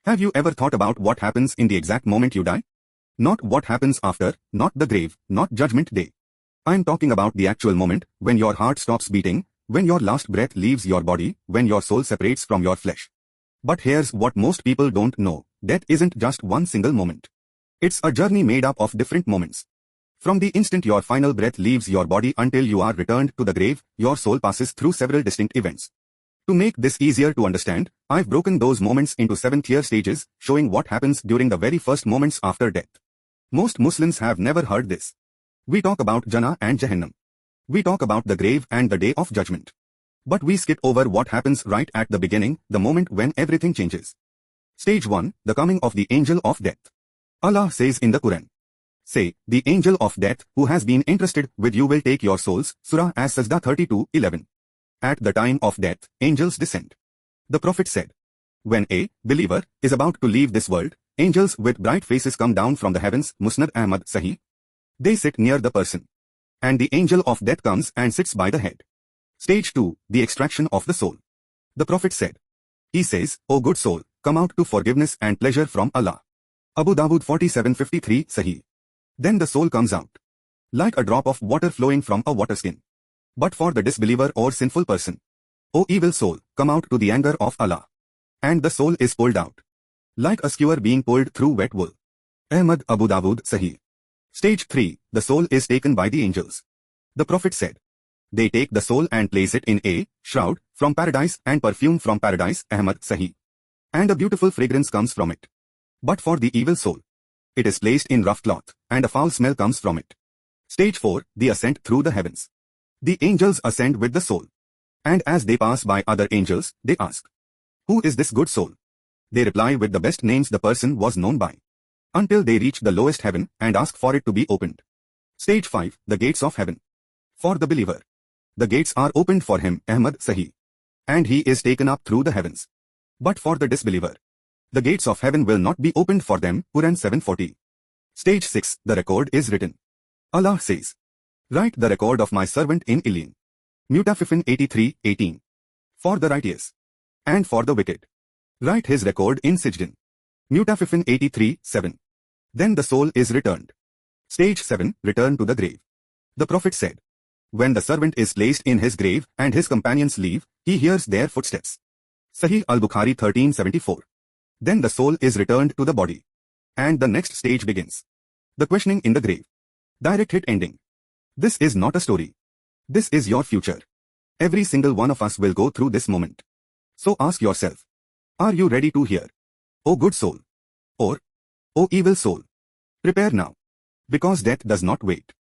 Have you ever thought about what happens in the exact moment you die? Not what happens after, not the grave, not judgment day. I'm talking about the actual moment, when your heart stops beating, when your last breath leaves your body, when your soul separates from your flesh. But here's what most people don't know. Death isn't just one single moment. It's a journey made up of different moments. From the instant your final breath leaves your body until you are returned to the grave, your soul passes through several distinct events. To make this easier to understand, I've broken those moments into 7 clear stages, showing what happens during the very first moments after death. Most Muslims have never heard this. We talk about Jannah and Jahannam. We talk about the grave and the day of judgment. But we skip over what happens right at the beginning, the moment when everything changes. Stage 1, the coming of the angel of death. Allah says in the Qur'an, "Say, the angel of death, who has been entrusted with you will take your souls." Surah As-Sajda 32:11. At the time of death, angels descend. The Prophet said, when a believer is about to leave this world, angels with bright faces come down from the heavens. Musnad Ahmad Sahih. They sit near the person. And the angel of death comes and sits by the head. Stage 2, the extraction of the soul. The Prophet said, he says, "O good soul, come out to forgiveness and pleasure from Allah." Abu Dawud 47:53 Sahih. Then the soul comes out, like a drop of water flowing from a water skin. But for the disbeliever or sinful person, "O evil soul, come out to the anger of Allah." And the soul is pulled out, like a skewer being pulled through wet wool. Ahmad Abu Dawud Sahih. Stage 3, the soul is taken by the angels. The Prophet said, they take the soul and place it in a shroud from paradise and perfume from paradise. Ahmad Sahih. And a beautiful fragrance comes from it. But for the evil soul, it is placed in rough cloth, and a foul smell comes from it. Stage 4, the ascent through the heavens. The angels ascend with the soul. And as they pass by other angels, they ask, "Who is this good soul?" They reply with the best names the person was known by, until they reach the lowest heaven and ask for it to be opened. Stage 5, the gates of heaven. For the believer, the gates are opened for him. Ahmad Sahih. And he is taken up through the heavens. But for the disbeliever, the gates of heaven will not be opened for them. Qur'an 7:40. Stage 6, the record is written. Allah says, "Write the record of my servant in Illiyin." Mutaffifin 83:18. For the righteous. And for the wicked, write his record in Sijjin. Mutaffifin 83:7. Then the soul is returned. Stage 7, return to the grave. The Prophet said, when the servant is placed in his grave and his companions leave, he hears their footsteps. Sahih al-Bukhari 1374. Then the soul is returned to the body. And the next stage begins. The questioning in the grave. Direct hit ending. This is not a story. This is your future. Every single one of us will go through this moment. So ask yourself, are you ready to hear, "O good soul," or "O evil soul"? Prepare now. Because death does not wait.